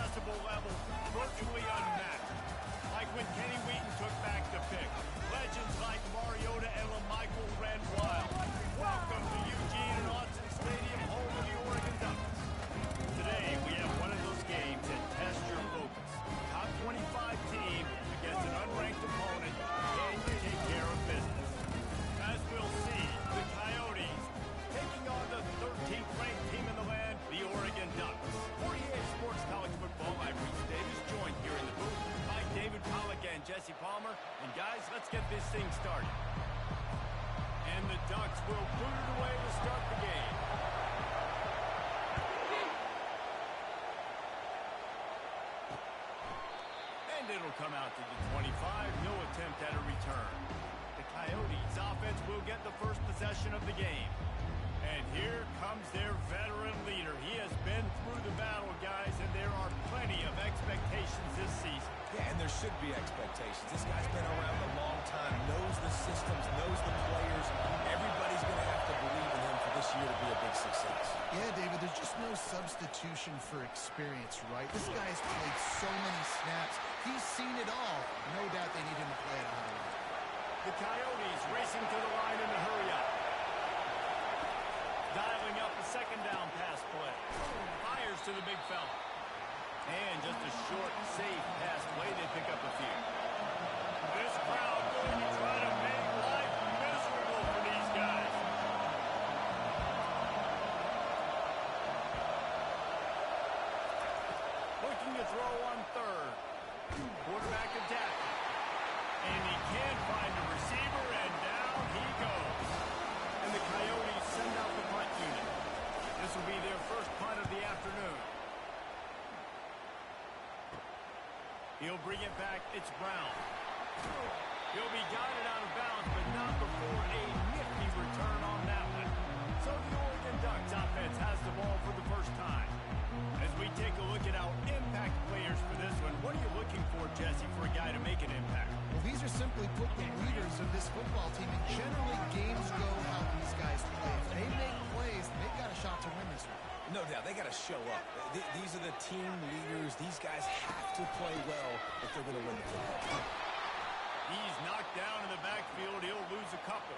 decibel level virtually unmatched. Like when Kenny Wheaton took back the pick. Legends like Mariota and LaMichael ran wild. Welcome to Eugene and Austin Stadium, home of the Oregon Ducks. Today, we have one of those games that test your focus. Top 25 team against an unranked opponent. Can you take care of business? As we'll see, the Coyotes taking on the 13th ranked team in the land, the Oregon Ducks. For EA Sports College Football, I'm Reese Davis, joined here in the booth by David Pollack and Jesse Palmer. And guys, let's get this thing started. And the Ducks will boot it away to start the game. And it'll come out to the 25, no attempt at a return. The Coyotes offense will get the first possession of the game. And here comes their veteran leader. He has been through the battle, guys, and there are plenty of expectations this season. Yeah, and there should be expectations. This guy's been around a long time, knows the systems, knows the players. Everybody's going to have to believe in him for this year to be a big success. Yeah, David, there's just no substitution for experience, right? This guy's played so many snaps. He's seen it all. No doubt they need him to play at a high level. The Coyotes racing to the line in a hurry-up. Dialing up the second down pass play. Fires to the big fella. And just a short, safe pass play. They pick up a few. This crowd going to try to make life miserable for these guys. Looking to throw on third. Quarterback adapted. And he can't find a receiver, and down he goes. And the Coyotes send out the punt unit. This will be their first punt of the afternoon. He'll bring it back. It's Brown. He'll be guided out of bounds, but not before a nifty return on that one. So the Oregon Ducks offense has the ball for the first time. As we take a look at our impact players for this one, what are you looking for, Jesse, for a guy to make an impact? Well, these are simply put the leaders of this football team, and generally games go how these guys play. If they make plays, they've got a shot to win this one. No doubt, they got to show up. These are the team leaders. These guys have to play well if they're going to win the football game. He's knocked down in the backfield. He'll lose a couple.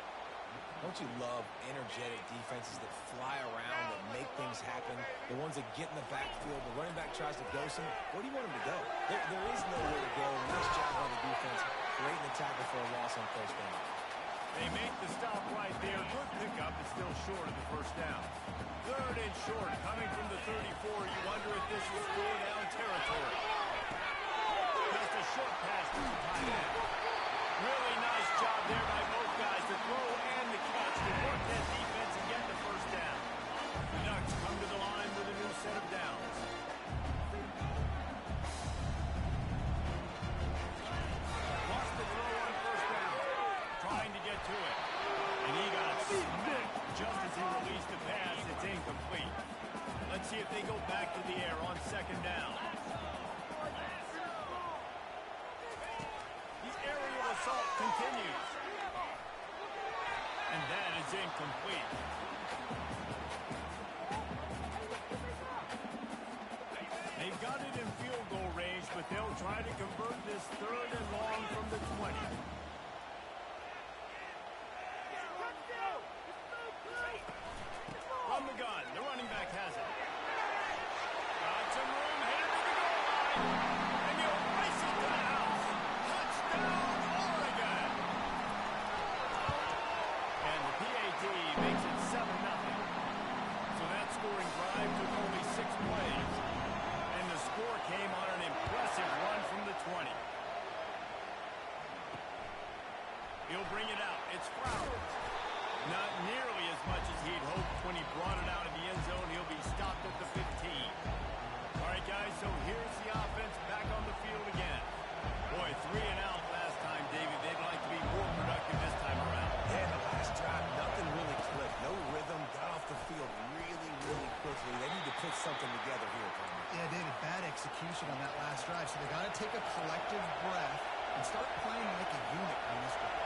Don't you love energetic defenses that fly around, that make things happen? The ones that get in the backfield, the running back tries to go somewhere. Where do you want him to go? There is nowhere to go. Nice job by the defense, creating the tackle for a loss on first down. They make the stop right there. Good pickup, is still short of the first down. Third and short, coming from the 34. You wonder if this is four down territory. Just a short pass to the tight end. Really nice job there by both guys to throw and the catch to work that defense and get the first down. The Ducks come to the line with a new set of downs. Lost the throw on first down. Trying to get to it. And he got smacked just as he released the pass. It's incomplete. Let's see if they go back to the air on second down. The aerial assault continues. And that is incomplete. They've got it in field goal range, but they'll try to convert this third and long from the 20. From the gun, the running back has it. Got some room, headed to the goal line. And he'll race it to the house. Touchdown, Oregon! And the PAT makes it 7-0. So that scoring drive took only 6 plays. And the score came on an impressive run from the 20. He'll bring it out. It's Flowers. Not nearly as much as he'd hoped when he brought it out of the end zone. He'll be stopped at the 15. All right, guys, so here's the offense back on the field again. Boy, 3 and out last time, David. They'd like to be more productive this time around. Yeah, the last drive, nothing really clicked. No rhythm, got off the field really, really quickly. They need to put something together here, Palmer. Yeah, David, bad execution on that last drive, so they got to take a collective breath and start playing like a unit on this one.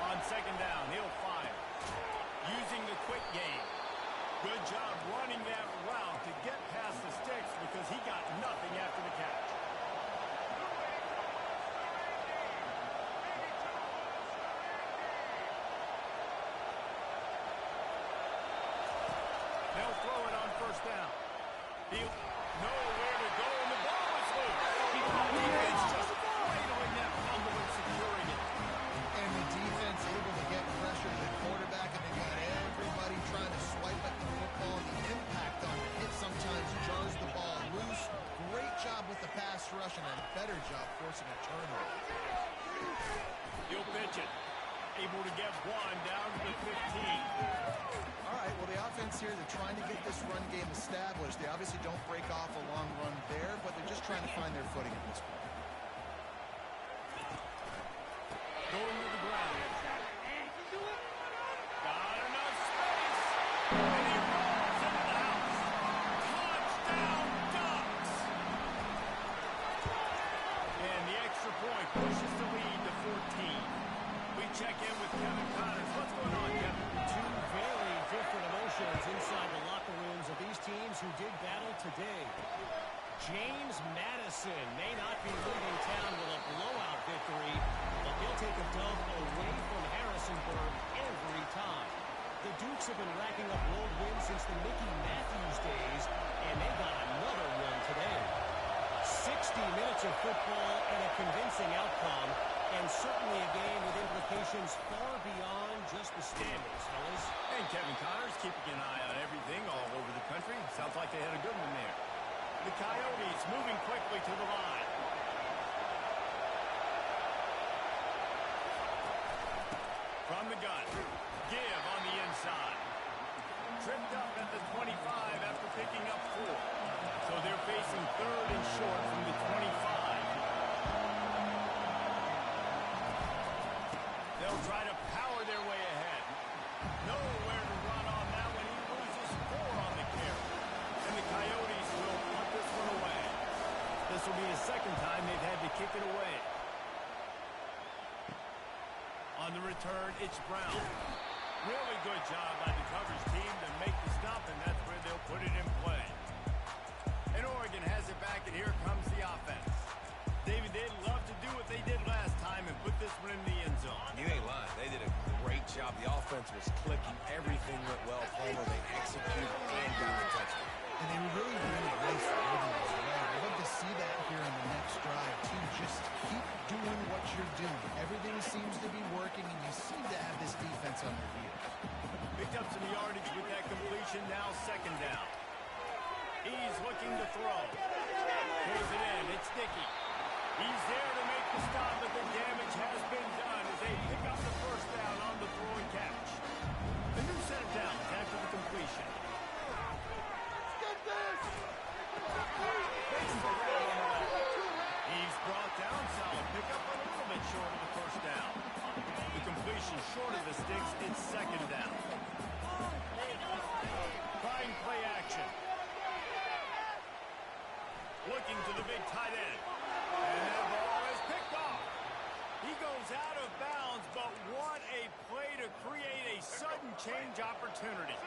On second down, he'll fire. Using the quick game. Good job running that route to to get past the sticks because he got nothing after the catch. They'll throw it on first down. He'll nowhere to go, and the ball is loose. Defense just cradling that fumble and securing it. And the defense able to get pressure to the quarterback, and they got everybody trying to swipe at the football. The impact on the hit sometimes jars the ball loose. Great job with the pass rush, and a better job forcing a turnover. He'll pitch it. Able to get one down to the 15. All right, well, the offense here, they're trying to get this run game established. They obviously don't break off a long run there, but they're just trying to find their footing at this point. Going to the ground. Got enough space. And he rolls into the house. Touchdown, Ducks. And the extra point pushes the lead to 14. We check in with Kevin Connors. What's going on, Kevin? Two very different emotions inside the locker rooms of these teams who did battle today. James Madison may not be leaving town with a blowout victory, but he'll take a dub away from Harrisonburg every time. The Dukes have been racking up road wins since the Mickey Matthews days, and they got another one today. 60 minutes of football and a convincing outcome, and certainly a game with implications far beyond just the standings, fellas. And Kevin Connors keeping an eye on everything all over the country. Sounds like they had a good one there. The Coyotes moving quickly to the line. From the gun. Give on the inside. Tripped up at the 25 after picking up 4. So they're facing third and short from the 25. They'll try to power their way ahead. Nowhere to run on that one. He loses 4 on the carry. And the Coyotes will punt this one away. This will be the second time they've had to kick it away. On the return, it's Brown. Really good job by the coverage team to make the stop, and that's where they'll put it in play. And Oregon has it back, and here comes the offense. David, they'd love to do what they did last time and put this one in the end zone. You ain't lying. They did a great job. The offense was clicking. Everything went well. Palmer, they executed and got the touchdown. And they really ran a nice rhythm as well. I'd love to see that here in the next drive, too. Just keep doing what you're doing. Everything seems to be working, and you seem to have this defense on their heels. Picked up some yardage with that completion. Now second down. He's looking to throw. Pulls it in. It's Dickey. He's there to make the stop, but the damage has been done as they pick up the first down on the throw and catch. The new set of downs after the completion. He's brought down. Solid pickup, but a little bit short of the first down. The completion short of the sticks. It's second down. Trying play action. Looking to the big tight end. And that ball is picked off. He goes out of bounds, but what a play to create a sudden change opportunity.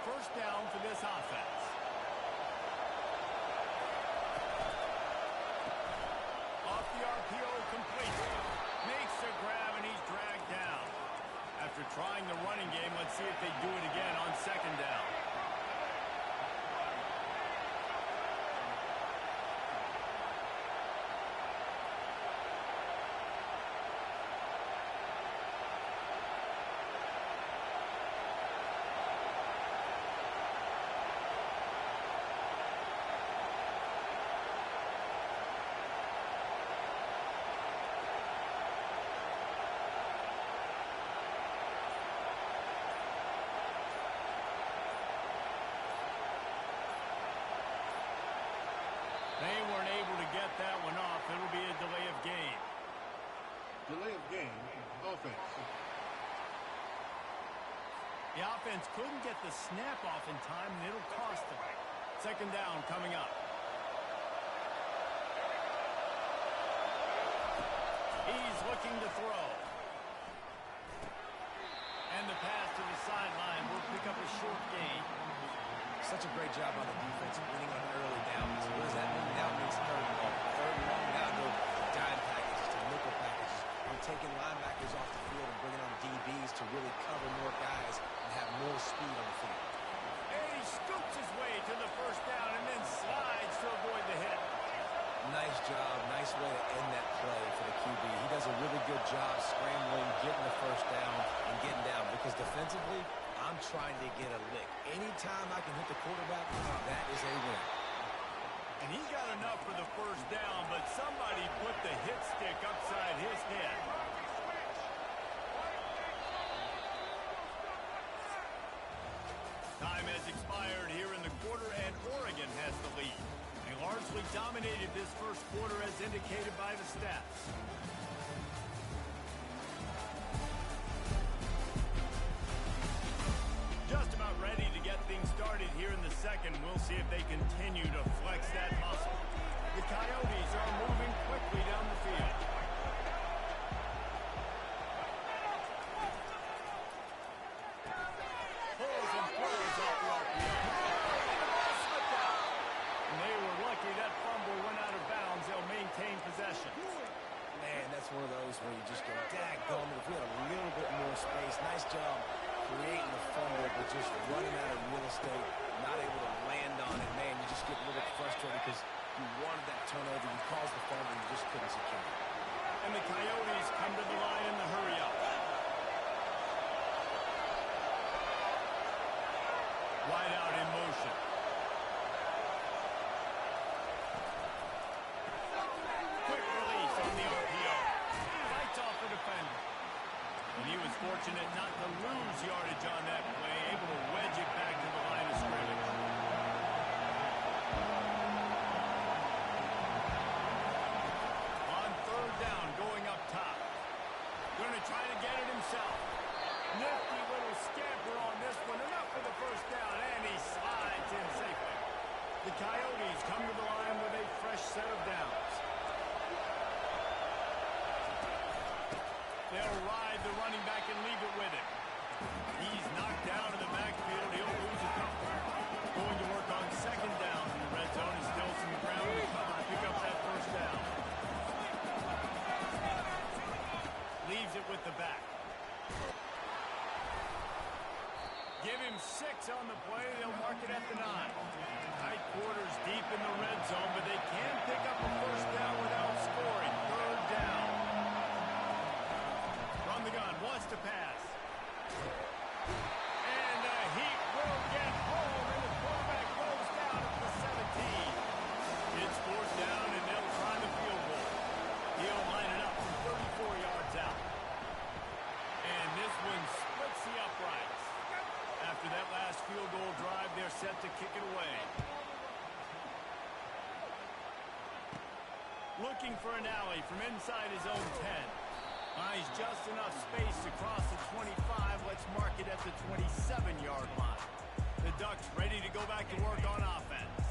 First down for this offense. Off the RPO, complete. Makes the grab, and he's dragged down. After trying the running game, let's see if they do it again on second down. They weren't able to get that one off. It'll be a delay of game. Delay of game, offense. The offense couldn't get the snap off in time, and it'll cost them. Second down coming up. He's looking to throw. And the pass to the sideline will pick up a short gain. Such a great job on the defense, winning on early downs. What does that mean? Now it means third and long. Third and long, now go dime packages to nickel packages. I'm taking linebackers off the field and bringing on DBs to really cover more guys and have more speed on the field. And he scoops his way to the first down and then slides to avoid the hit. Nice job. Nice way to end that play for the QB. He does a really good job scrambling, getting the first down, and getting down. Because defensively, I'm trying to get a lick. Anytime I can hit the quarterback, that is a win. And he got enough for the first down, but somebody put the hit stick upside his head. Time has expired here in the quarter, and Oregon has the lead. They largely dominated this first quarter as indicated by the stats. Just about ready to get things started here in the second. We'll see if they continue to flex that muscle. The Coyotes are moving quickly down the field. Pulls and throws off the RPO. And the ball slipped out. And they were lucky that fumble went out of bounds. They'll maintain possession. Man, that's one of those where you just go, daggone it, if we had a little bit more space. Nice job creating the fumble, but just running out of real estate, not able to land on it. Man, you just get a little bit frustrated because you wanted that turnover. You caused the fumble, you just couldn't secure it. And the Coyotes come to the line in the hurry-up. Wide out in motion. Quick release on the RPO. Fights off the defender. And he was fortunate not to lose yardage on that play, able to wedge it back to the line of scrimmage. On third down, going up top. Going to try to get it himself. Nifty little scamper on this one. Enough for the first down, and he slides in safely. The Coyotes come to the line with a fresh set of downs. They'll ride the running back and leave it with him. He's knocked down in the backfield. He'll lose a couple. Going to work on second down in the red zone and still some ground to cover. Pick up that first down. Leaves it with the back. Give him 6 on the play. They'll mark it at the 9. Tight quarters deep in the red zone, but they can pick up a first down without scoring. Third down. From the gun, wants to pass. And the heat will get home, and the quarterback goes down at the 17. It's fourth down, and they'll try the field goal. He'll line it up from 34 yards out. And this one splits the uprights. After that last field goal drive, they're set to kick it away. Looking for an alley from inside his own 10. Buys just enough space to cross the 25. Let's mark it at the 27-yard line. The Ducks ready to go back to work on offense.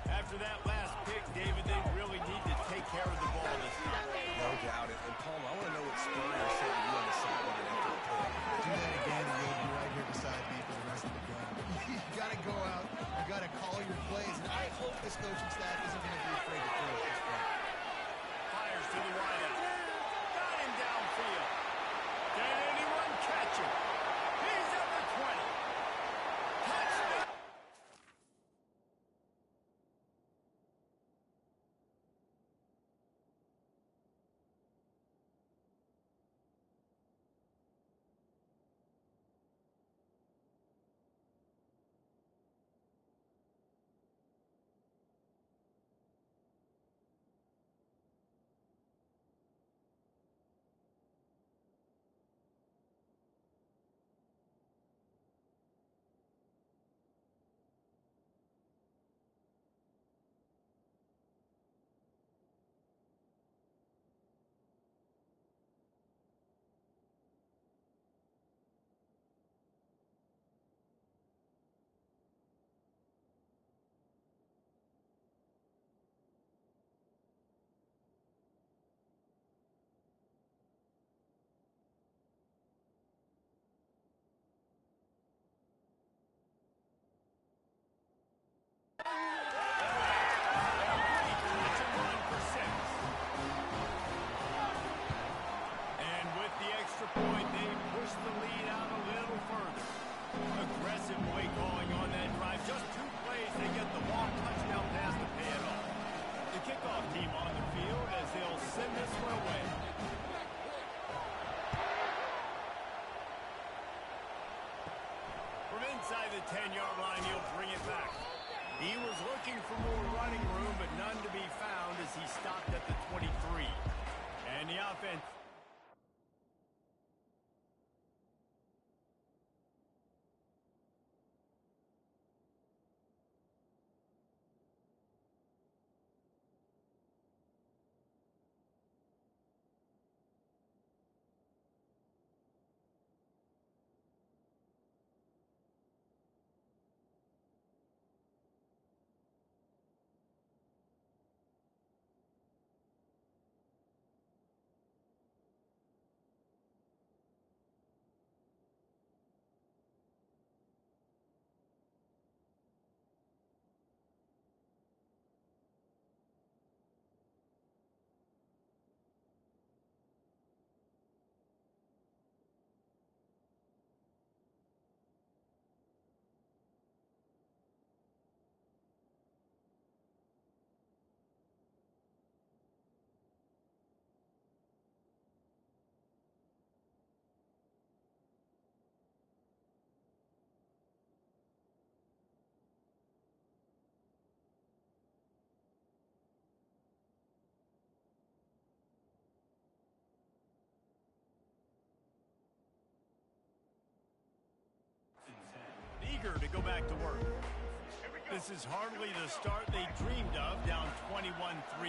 After that last pick, David, they really need to take care of the ball this time. No doubt. And Paul, I want to know what Spurrier said to you on the sideline after the play. Do that again, and you'll be right here beside me for the rest of the game. You got to go out. You got to call your plays. And I hope this coaching staff isn't going to be afraid to throw at this point. Fires to the wideout. Got him downfield. Can anyone catch him? He's at the 20. Touchdown. was looking for more running room, but none to be found as he stopped at the 23. And the offense... Eager to go back to work. This is hardly the start they dreamed of, down 21-3,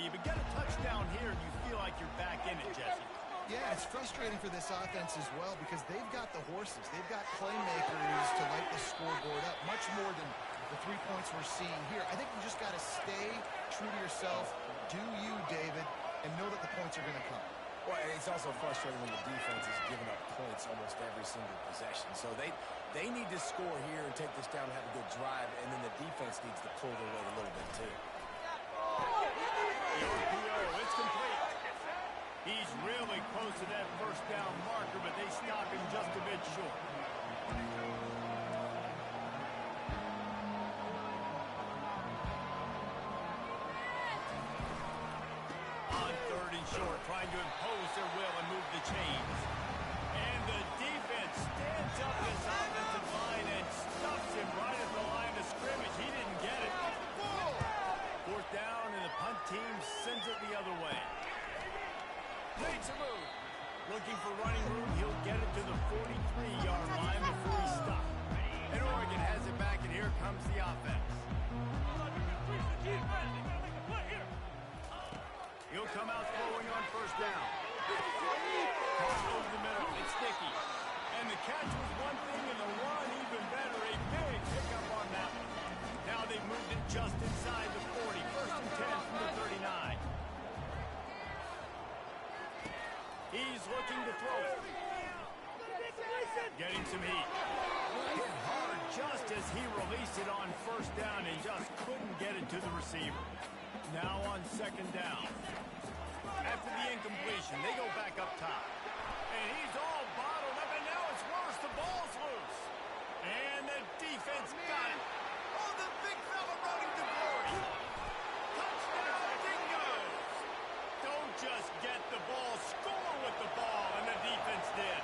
but get a touchdown here and you feel like you're back in it, Jesse. Yeah, it's frustrating for this offense as well because they've got the horses. They've got playmakers to light the scoreboard up, much more than the 3 points we're seeing here. I think you just got to stay true to yourself, do you, David, and know that the points are going to come. Well, it's also frustrating when the defense is giving up points almost every single possession. So they need to score here and take this down and have a good drive, and then the defense needs to pull their weight a little bit too. The RPO, it's complete. He's really close to that first down marker, but they stop him just a bit short. On 3rd and short, trying to impose their will and move the chains. And the defense stands up this offensive line and stuffs him right at the line of scrimmage. He didn't get it. 4th down, and the punt team sends it the other way. Makes a move. Looking for running room. He'll get it to the 43-yard line before he stops. And Oregon has it back, and here comes the offense. He'll come out throwing on 1st down. Cross over the middle. It's sticky. And the catch was one thing, and the run even better. A big pickup on that one. Now they've moved it just inside the 40. 1st and 10 from the 39. He's looking to throw it. Getting some heat. Hit hard just as he released it on 1st down and just couldn't get it to the receiver. Now on 2nd down. After the incompletion, they go back up top. And he's all bottled up, and now it's worse. The ball's loose. And the defense got it. Oh, the big fella running to glory. Touchdown, Dingoes. Don't just get the ball, score with the ball, and the defense did.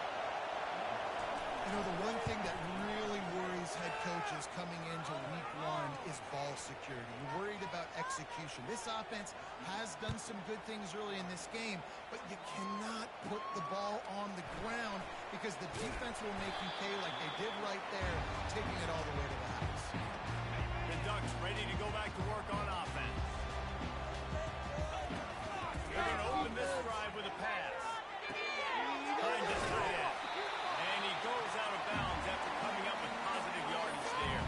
You know, the one thing that really worries head coaches coming into week 1 is ball security. You're worried about execution. This offense has done some good things early in this game, but you cannot put the ball on the ground because the defense will make you pay like they did right there, taking it all the way to the house. The Ducks ready to go back to work on offense. They're going to open this drive with a pass. Behind his tight end. And he goes out of bounds after coming up with positive yardage there.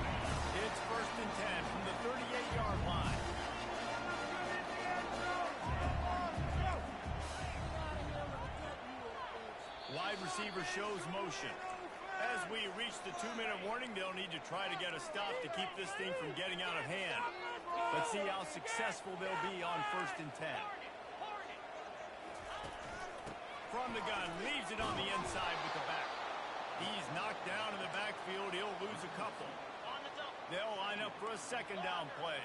It's 1st and 10 from the 38-yard line. Wide receiver shows motion. As we reach the 2-minute warning, they'll need to try to get a stop to keep this thing from getting out of hand. Let's see how successful they'll be on 1st and 10. From the gun, leaves it on the inside with the back. He's knocked down in the backfield. He'll lose a couple. They'll line up for a 2nd down play.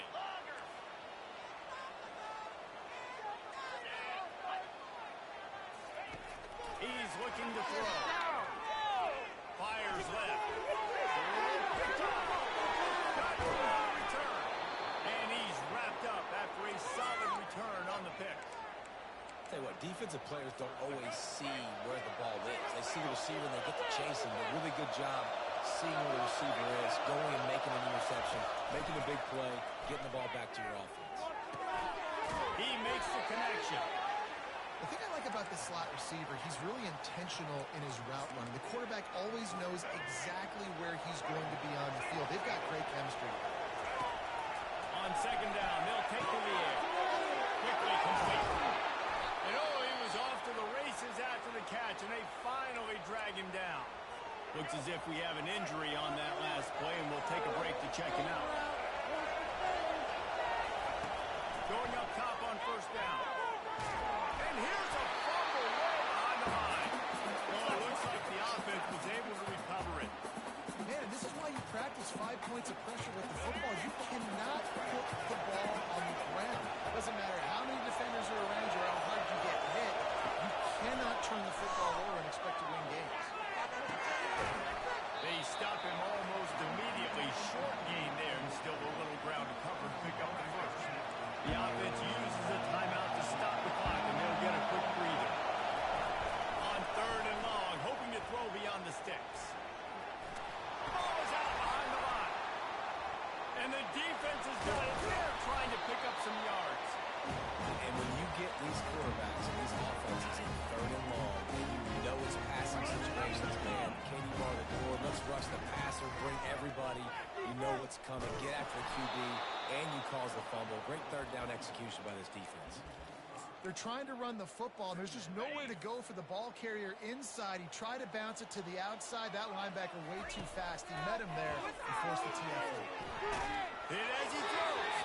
He's looking to throw. Fires left. Return. And defensive players don't always see where the ball is. They see the receiver and they get to chasing. A really good job seeing where the receiver is, going and making an interception, making a big play, getting the ball back to your offense. He makes the connection. The thing I like about this slot receiver, he's really intentional in his route running. The quarterback always knows exactly where he's going to be on the field. They've got great chemistry. On second down, they'll take to the air. Quickly complete. And he was off to the races after the catch, and they finally drag him down. Looks as if we have an injury on that last play, and we'll take a break to check him out. Going up top on first down. And here's a fumble way behind the line. Well, it looks like the offense was able to recover it. Man, this is why you practice 5 points of pressure with the football. You cannot put the ball on the ground. Doesn't matter how many defenders are around you or how hard you get hit. You cannot turn the football over and expect to win games. They stop him almost immediately. Short gain there, and still a little ground to cover and pick up the first. The offense uses a timeout to stop the clock, and they'll get a quick breather. On third and long, hoping to throw beyond the sticks. Ball's out behind the line. And the defense is doing it. They're trying to pick up some yards. And when you get these quarterbacks and these offenses in third and long, and you know it's passing situations, man, can you bar the door? Let's rush the passer, bring everybody. You know what's coming. Get after the QB, and you cause the fumble. Great third down execution by this defense. They're trying to run the football, and there's just nowhere to go for the ball carrier inside. He tried to bounce it to the outside. That linebacker way too fast. He met him there and forced the TFL. Hit as he throws.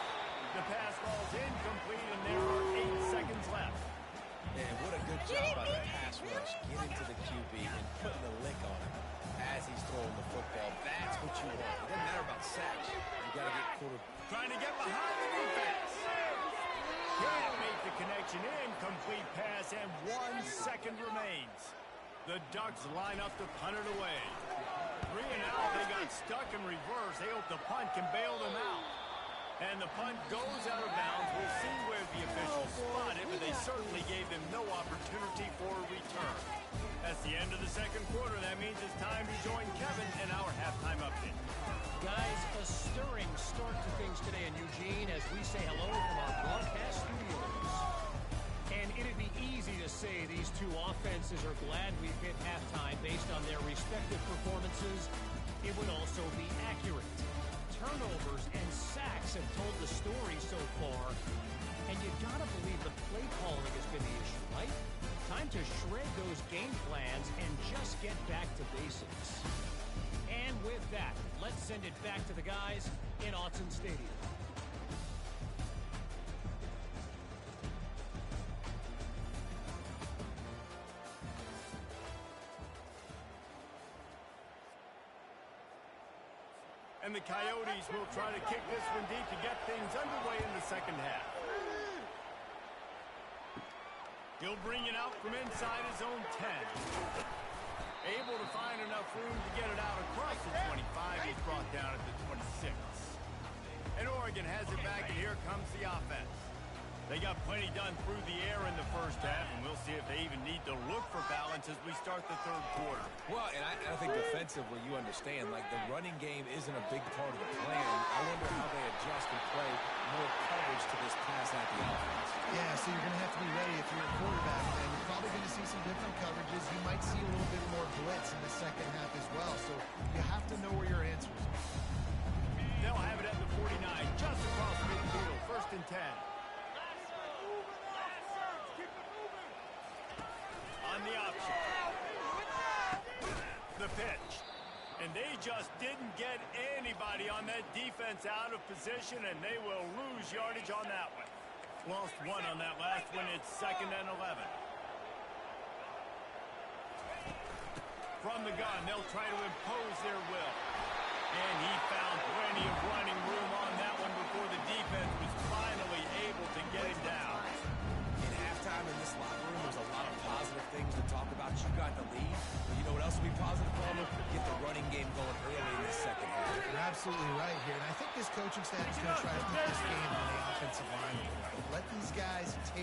The pass falls incomplete, and there are 8 seconds left. And what a good job by the pass rush, getting to the QB and putting the lick on him as he's throwing the football. That's what you want. It doesn't matter about sacks. You got to get quarter. Trying to get behind the defense. Can't make the connection. Incomplete pass, and 1 second remains. The Ducks line up to punt it away. 3 and out. They got stuck in reverse. They hope the punt can bail them out. And the punt goes out of bounds. We'll see where the officials spot it, but they certainly gave them no opportunity for a return. That's the end of the second quarter. That means it's time to join Kevin in our halftime update. Guys, a stirring start to things today in Eugene as we say hello from our broadcast studios. And it'd be easy to say these two offenses are glad we've hit halftime based on their respective performances. It would also be accurate. Turnovers and sacks have told the story so far. And you gotta believe the play calling has been the issue, right? Time to shred those game plans and just get back to basics. And with that, let's send it back to the guys in Autzen Stadium. And the Coyotes will try to kick this one deep to get things underway in the second half. He'll bring it out from inside his own 10. Able to find enough room to get it out across the 25. He's brought down at the 26. And Oregon has it back, and here comes the offense. They got plenty done through the air in the first half, and we'll see if they even need to look for balance as we start the third quarter. Well, and I think defensively, you understand, like the running game isn't a big part of the plan. I wonder how they adjust and play more coverage to this pass-happy offense. Yeah, so you're going to have to be ready if you're a quarterback, and you're probably going to see some different coverages. You might see a little bit more blitz in the second half as well, so you have to know where your answers are. They'll have it at the 49, just across midfield, 1st and 10. On the option. The pitch. And they just didn't get anybody on that defense out of position, and they will lose yardage on that one. Lost 1 on that last one. It's 2nd and 11. From the gun, they'll try to impose their will. And he found plenty of running room on that one before the defense was finally able to get him down. In halftime in this locker room, there's a lot of positive things to talk about. You got the lead, but you know what else will be positive, Palmer? Get the running game going early in the second half. You're absolutely right here, and I think this coaching staff is going to try to put this game on the offensive line. Let these guys take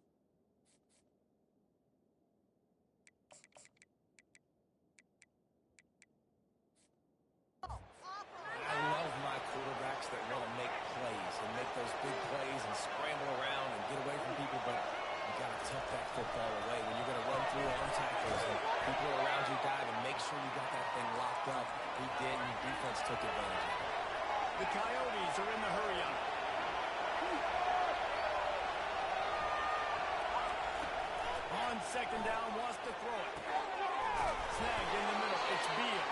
football away. When you're going to run through arm tackles and people around you diving, make sure you got that thing locked up. He did, and the defense took advantage of it. The Coyotes are in the hurry-up. On second down, wants to throw it. Snagged in the middle. It's Beal.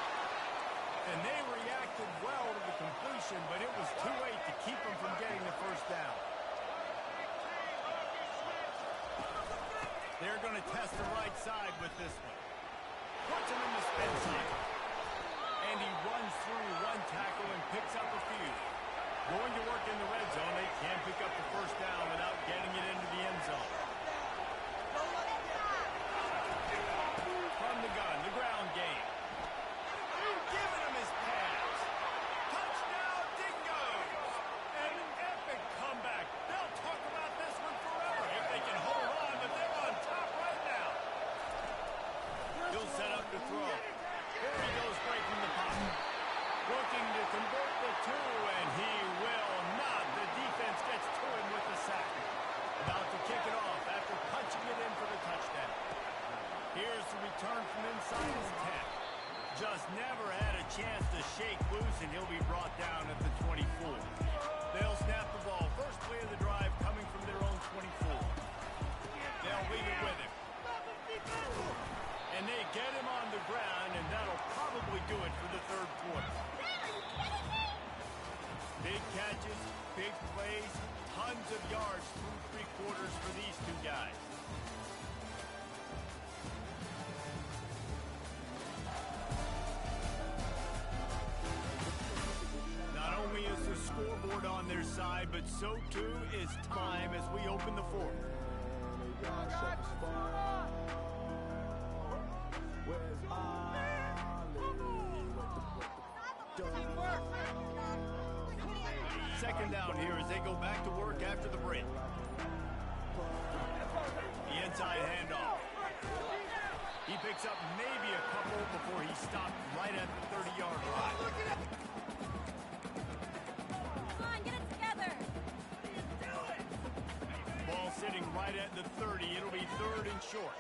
And they reacted well to the completion, but it was too late to keep them from getting the first down. They're going to test the right side with this one. Puts him in the spin cycle. And he runs through one tackle and picks up a few. Going to work in the red zone. They can't pick up the first down without getting it into the end zone. From the gun, the ground game. Giving him his pass. Touchdown, Dingoes! An epic comeback. They'll talk about this one forever if they can hold on, but they're on top right now. He'll set up the throw. Here he goes breaking the pocket. Looking to convert the two, and he will not. The defense gets to him with the sack. About to kick it off after punching it in for the touchdown. Here's the return from inside his 10. Just never had a chance to shake loose, and he'll be brought down at the 24. They'll snap the ball. First play of the drive coming from their own 24. They'll leave it with him. And they get him on the ground, and that'll probably do it for the third quarter. Big catches, big plays, tons of yards through three quarters for these two guys. Not only is the scoreboard on their side, but so too is time as we open the fourth. Second down here as they go back to work after the break. The inside handoff. He picks up maybe a couple before he stopped right at the 30-yard line. Come on, get it together. Ball sitting right at the 30. It'll be third and short.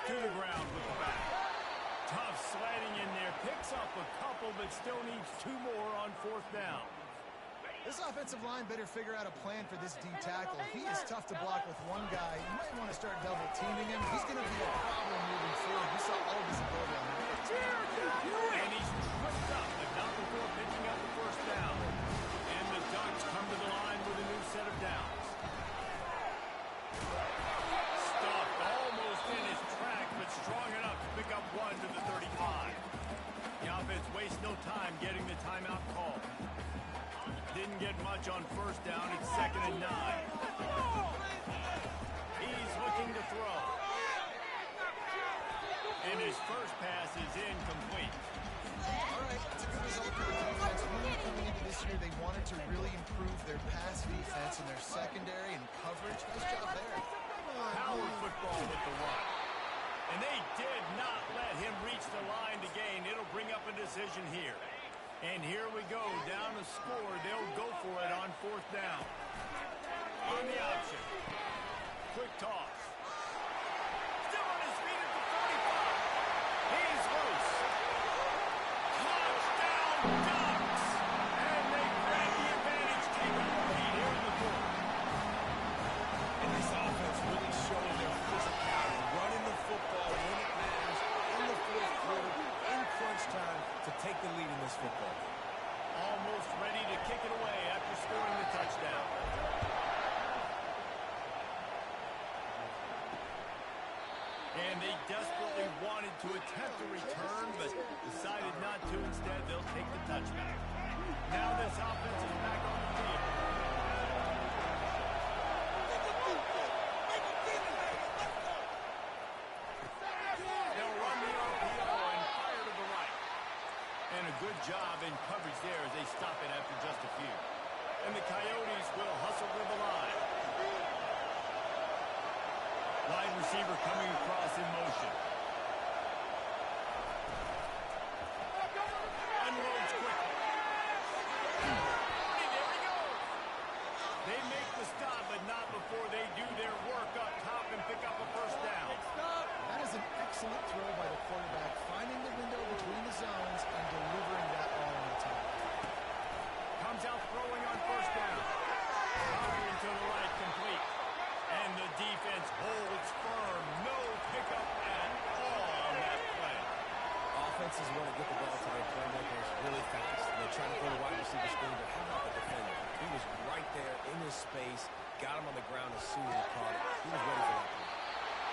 To the ground with the back. Tough sliding in there. Picks up a couple, but still needs two more on fourth down. This offensive line better figure out a plan for this D tackle. He is tough to block with one guy. You might want to start double teaming him. He's going to be a problem moving forward. We saw all of his ability on that. And he's tripped up, but not before picking up the first down. And the Ducks come to the line with a new set of downs. Stuffed almost in his track, but strong enough to pick up one to the 35. The offense wastes no time getting the timeout call. Didn't get much on first down. It's second and 9. He's looking to throw. And his first pass is incomplete. All right, that's a good result for the defense. Coming into this year, they wanted to really improve their pass defense and their secondary and coverage. Nice job there. Power football with the run. And they did not let him reach the line to gain. It'll bring up a decision here. And here we go, down to score. They'll go for it on fourth down. On the option. Quick toss. Still on his feet at the 45. He's loose. Touchdown, Ducks! And they grab the advantage, taking the lead here in the fourth. And this offense really showing their physicality, running the football when it matters in the fourth quarter, in crunch time, to take the lead in this football. Almost ready to kick it away after scoring the touchdown. And they desperately wanted to attempt a return, but decided not to. Instead, they'll take the touchback. Now this offense is back on the field. They'll run the RPO and fire to the right. And a good job in coverage there as they stop it after just a few. And the Coyotes will hustle to the line. Wide receiver coming across in motion. Unloads quickly. There he goes. They make the stop, but not before they do their work excellent throw by the quarterback, finding the window between the zones and delivering that ball on time. Comes out throwing on first down. Firing to the right, complete. And the defense holds firm. No pickup at all on that play. Offenses want to get the ball to their playmakers really fast. They're trying to throw the wide receiver screen, but how about the defender? He was right there in his space, got him on the ground as soon as he caught it. He was ready for that play.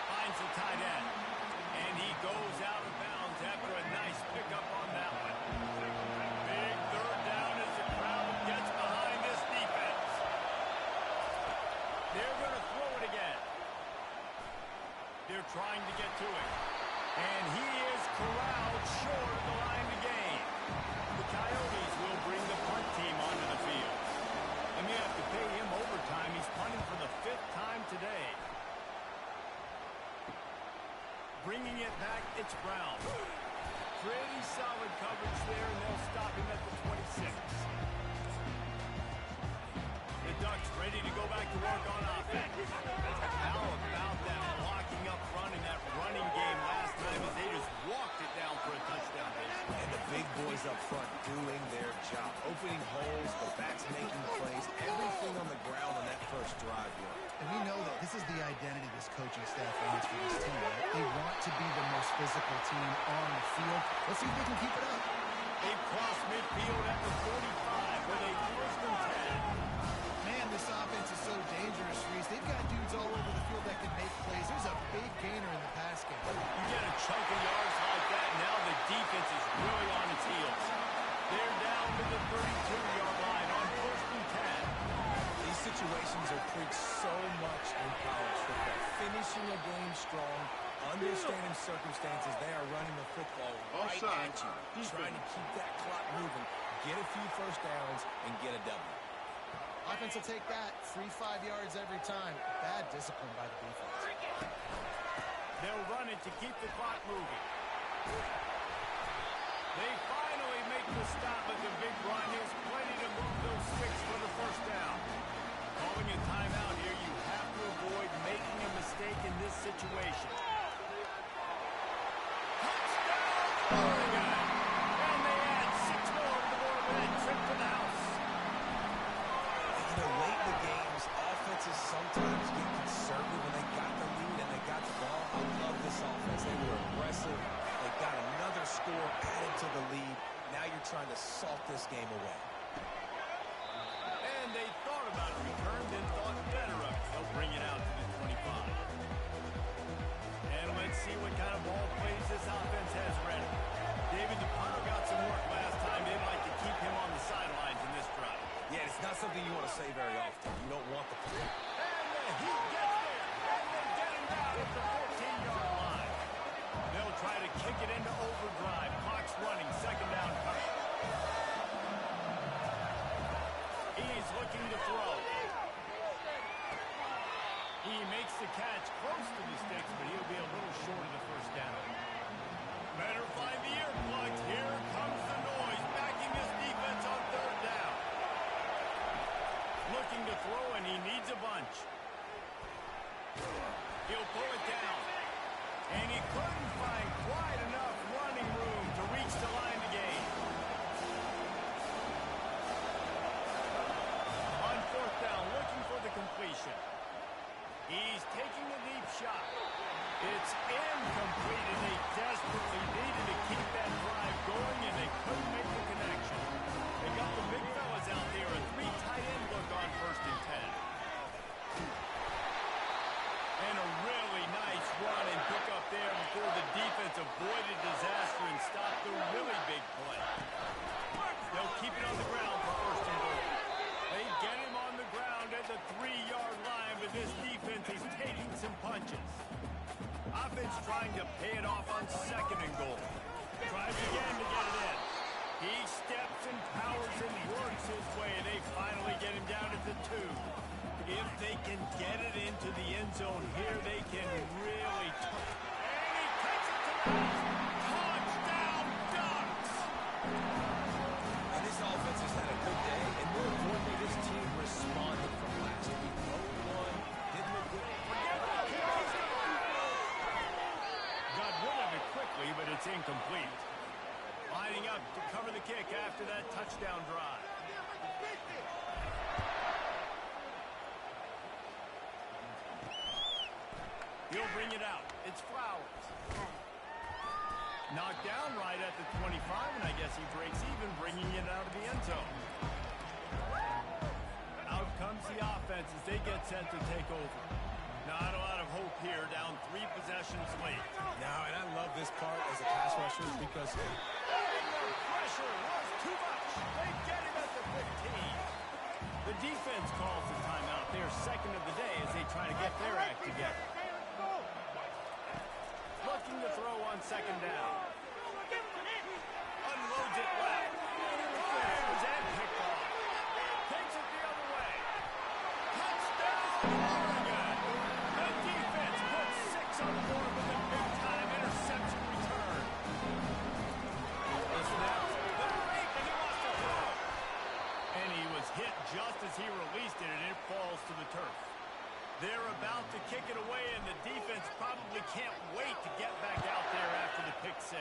Finds the tight end. And he goes out of bounds after a nice pickup on that one. Big third down as the crowd gets behind this defense. They're going to throw it again. They're trying to get to it. And he is corralled short of the line to gain. The Coyotes will bring the punt team onto the field. They may have to pay him overtime. He's punting for the 5th time today. Bringing it back, it's Brown. Pretty solid coverage there, and they'll stop him at the 26. The Ducks ready to go back to work on offense. How about that blocking up front in that running game last time as they just walked it down for a touchdown. And the big boys up front doing their job. Opening holes, the backs making plays, everything on the ground on that first drive worked. And we know that this is the identity this coaching staff wants for this team. Right? They want to be the most physical team on the field. Let's see if they can keep it up. They cross midfield at the 45 with a 1st and 10. Man, this offense is so dangerous, Reese. They've got dudes all over the field that can make plays. There's a big gainer in the pass game. You get a chunk of yards like that, now the defense is really on its heels. They're down to the 32-yard line on 1st and 10. These situations are preached so much in college football. Finishing a game strong, understanding circumstances. They are running the football right Offside. at you, trying to keep that clock moving, get a few first downs, and get a W. Offense will take that. 3-5 yards every time. Bad discipline by the defense. They'll run it to keep the clock moving. They finally make the stop, but the big run is plenty to move those sticks for the first down. Calling a timeout here, you have to avoid making a mistake in this situation. Touchdown, Oregon! And they add 6 more to the board with a trip to the house. You know, late in the games, offenses sometimes get conservative when they got the lead and they got the ball. I love this offense. They were aggressive. They got another score added to the lead. Now you're trying to salt this game away. And they thought about it, returned and thought better of it. They'll bring it out to the 25. And let's see what kind of ball plays this offense has ready. David, the punter got some work last time. They'd like to keep him on the sidelines in this drive. Yeah, it's not something you want to say very often. You don't want the play. And he gets there. And they get him down at the 14-yard line. They'll try to kick it into overdrive. Clock's running. 2nd down coming. He's looking to throw. He makes the catch close to the sticks, but he'll be a little short of the first down. Better find the earplugs. Here comes the noise, backing this defense on 3rd down. Looking to throw, and he needs a bunch. He'll pull it down. And he couldn't find quite enough running room to reach the line to gain. On 4th down, looking for the completion. He's taking a deep shot. It's incomplete, and they desperately needed to keep that drive going, and they couldn't make the connection. They got the big fellas out there, a 3 tight end look on 1st and 10. And a really nice run and pick up there before the defense avoided disaster and stopped the really big play. They'll keep it on the ground for 1st and goal. They get him on the ground at the 3-yard line, but this defense is taking some punches. Offense trying to pay it off on 2nd and goal. Tries again to get it in. He steps and powers and works his way, and they finally get him down at the 2. If they can get it into the end zone here, they can really... And he takes it to the house. Touchdown, Ducks! And this offense has had a good day, and more importantly, this team responded from last week. No one didn't look good. Got rid of kick after that touchdown drive. He'll bring it out. It's Flowers. Knocked down right at the 25, and I guess he breaks even, bringing it out of the end zone. Out comes the offense as they get set to take over. Not a lot of hope here, down 3 possessions late. Now, and I love this part as a pass rusher because Pressure was too much. They get him at the 15. The defense calls the timeout. They're second of the day as they try to get their act together. Looking to throw on second down. Unloads it left. Fires and picked off. Takes it the other way. Touchdown, Oregon. The defense puts 6 on the board with a big-time interception return. The snaps, the break, and he wants to throw. And he was hit just as he released it, and it falls to the turf. They're about to kick it away, and the defense probably can't wait to get back out there after the pick 6.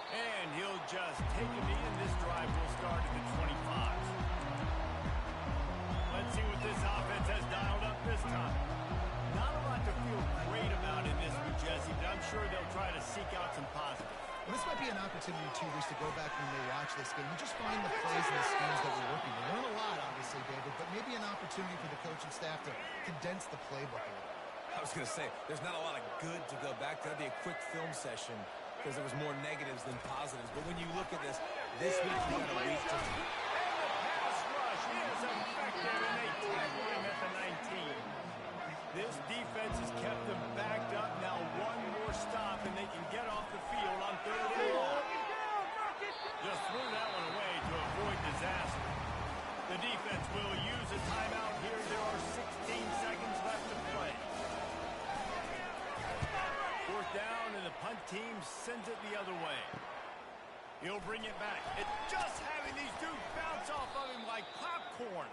And he'll just take a knee, and this drive will start at the 25. Let's see what this offense has dialed up this time. Not a lot to feel great about in this one, Jesse, but I'm sure they'll try to seek out some positives. Well, this might be an opportunity, too, Reese, to go back when they watch this game. You just find the plays and the schemes that we're working. We learn a lot, obviously, David, but maybe an opportunity for the coaching staff to condense the playbook a little. I was going to say, there's not a lot of good to go back to. That'd be a quick film session because there was more negatives than positives. But when you look at this week you got a week to... And the pass rush is effective, and they tackle him at the 19. This defense has kept them backed up. Now one more stop, and they can get off the field on 3rd and long. Just threw that one away to avoid disaster. The defense will use a timeout here. There are 16 seconds left to play. 4th down, and the punt team sends it the other way. He'll bring it back. It's just having these dudes bounce off of him like popcorn.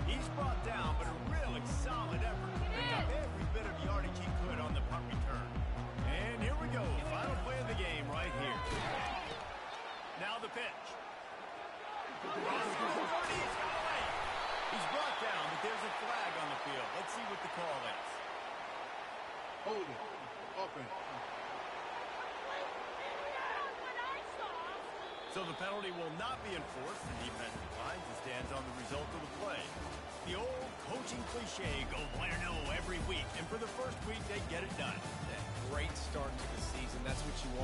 He's brought down, but a really solid effort to pick up every bit of yardage he could on the punt return. And here we go. Final play of the game right here. Now the pitch. He's brought down, but there's a flag on the field. Let's see what the call is. Holding. Offense. So the penalty will not be enforced. The defense declines and stands on the result of the play. The old coaching cliche, go 1-0 every week. And for the first week, they get it done.